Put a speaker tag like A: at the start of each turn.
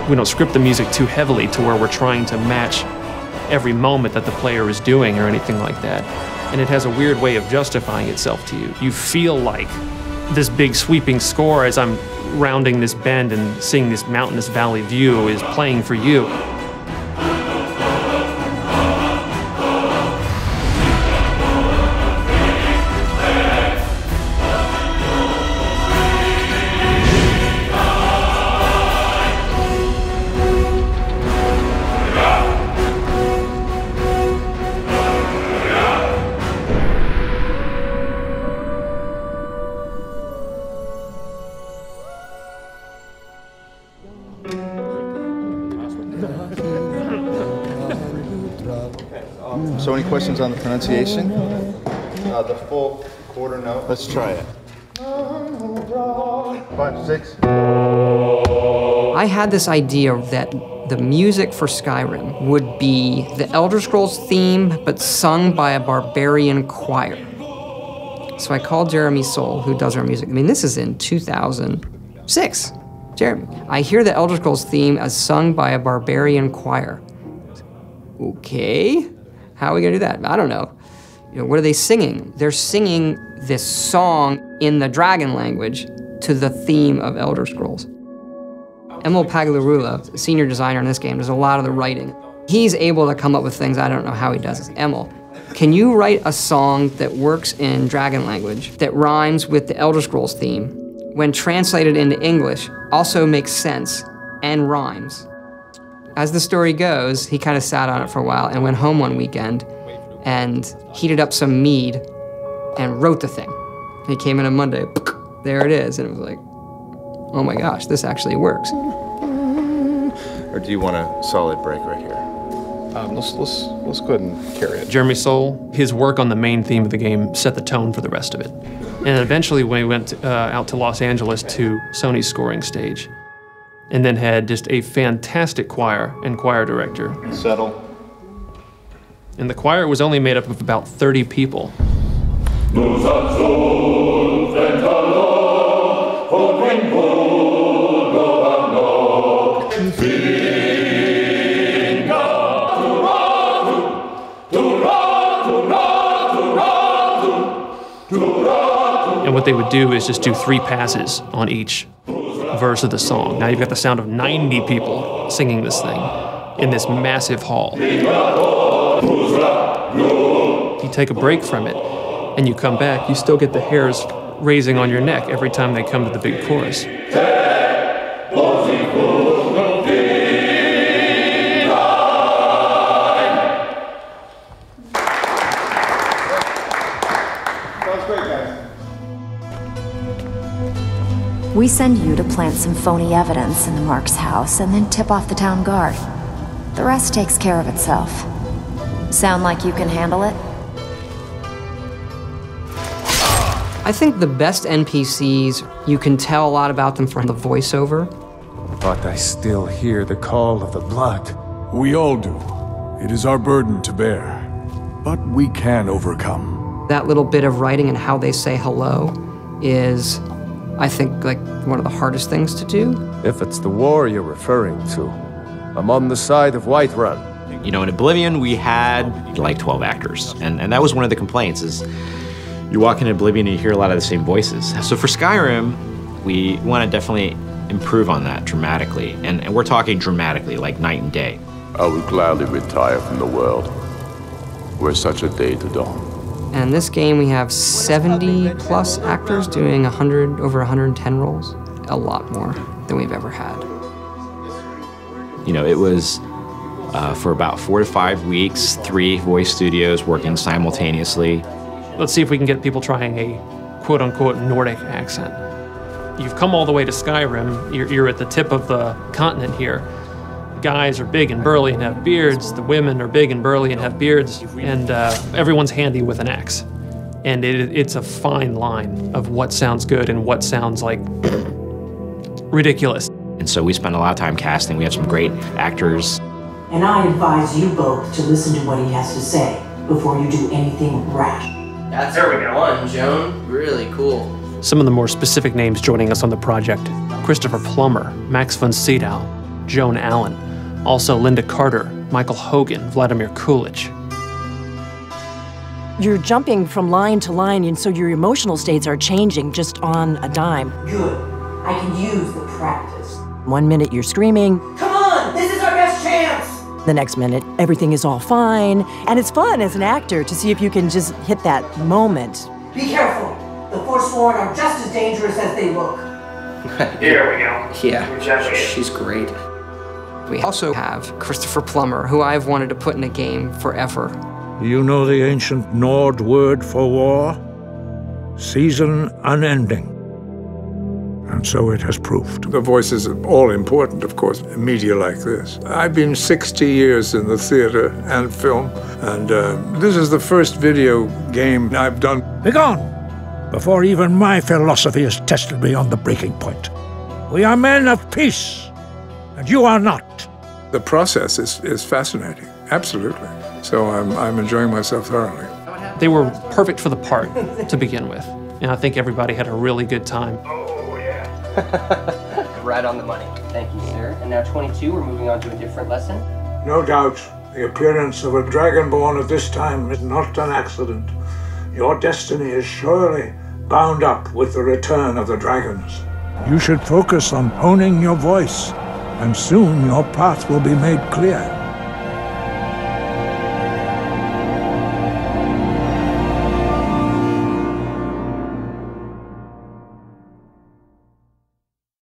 A: We don't script the music too heavily to where we're trying to match every moment that the player is doing or anything like that. And it has a weird way of justifying itself to you. You feel like this big sweeping score as I'm rounding this bend and seeing this mountainous valley view is playing for you.
B: So any questions on the pronunciation? The full quarter note. Let's try it. 5, 6.
C: I had this idea that the music for Skyrim would be the Elder Scrolls theme, but sung by a barbarian choir. So I called Jeremy Soule, who does our music. I mean, this is in 2006. Jeremy, I hear the Elder Scrolls theme as sung by a barbarian choir. Okay, how are we gonna do that? I don't know. You know, what are they singing? They're singing this song in the dragon language to the theme of Elder Scrolls. Emil Paglarula, senior designer in this game, does a lot of the writing. He's able to come up with things, I don't know how he does it. Emil, can you write a song that works in dragon language that rhymes with the Elder Scrolls theme, when translated into English, also makes sense and rhymes? As the story goes, he kind of sat on it for a while and went home one weekend and heated up some mead and wrote the thing. He came in on Monday, there it is, and it was like, oh my gosh, this actually works.
B: Or do you want a solid break right here? Let's go ahead and carry it.
A: Jeremy Soule, his work on the main theme of the game set the tone for the rest of it. And eventually we went out to Los Angeles to Sony's scoring stage, and then had just a fantastic choir and choir director.
B: Settle.
A: And the choir was only made up of about 30 people. And what they would do is just do 3 passes on each verse of the song. Now you've got the sound of 90 people singing this thing in this massive hall. You take a break from it and you come back, you still get the hairs raising on your neck every time they come to the big chorus.
D: We send you to plant some phony evidence in the Mark's house and then tip off the town guard. The rest takes care of itself. Sound like you can handle it?
C: I think the best NPCs, you can tell a lot about them from the voiceover.
E: But I still hear the call of the blood. We all do. It is our burden to bear. But we can overcome.
C: That little bit of writing and how they say hello is, I think, like one of the hardest things to do.
F: If it's the war you're referring to, I'm on the side of Whiterun.
G: You know, in Oblivion, we had like 12 actors, and that was one of the complaints, is you walk into Oblivion and you hear a lot of the same voices. So for Skyrim, we want to definitely improve on that dramatically, and we're talking dramatically, like night and day.
H: I would gladly retire from the world, were such a day to dawn.
C: And in this game, we have 70 plus actors doing over 110 roles. A lot more than we've ever had.
G: You know, it was for about 4 to 5 weeks, 3 voice studios working simultaneously.
A: Let's see if we can get people trying a quote-unquote Nordic accent. You've come all the way to Skyrim. You're at the tip of the continent here. The guys are big and burly and have beards. The women are big and burly and have beards. And everyone's handy with an axe. And it's a fine line of what sounds good and what sounds like ridiculous.
G: And so we spent a lot of time casting. We have some great actors.
I: And I advise you both to listen to what he has to say before you do anything rash.
J: That's one, Joan. Really cool.
A: Some of the more specific names joining us on the project: Christopher Plummer, Max von Sydow, Joan Allen. Also Linda Carter, Michael Hogan, Vladimir Coolidge.
K: You're jumping from line to line, and so your emotional states are changing just on a dime.
I: Good. I can use the practice.
K: 1 minute you're screaming.
I: Come on! This is our best chance!
K: The next minute, everything is all fine. And it's fun as an actor to see if you can just hit that moment.
I: Be careful. The Forsworn are just as dangerous as they look.
J: Here we go. Yeah, she's great.
C: We also have Christopher Plummer, who I've wanted to put in a game forever.
L: You know the ancient Nord word for war? Season unending. And so it has proved.
E: The voice is all important, of course, in media like this. I've been 60 years in the theater and film, and this is the first video game I've done.
L: Begone, before even my philosophy is tested beyond the breaking point. We are men of peace, and you are not.
E: The process is fascinating, absolutely. So I'm enjoying myself thoroughly.
A: They were perfect for the part to begin with, and I think everybody had a really good time.
J: Right on the money. Thank you, sir. And now 22, we're moving on to a different lesson.
L: No doubt, the appearance of a dragonborn at this time is not an accident. Your destiny is surely bound up with the return of the dragons. You should focus on honing your voice, and soon your path will be made clear.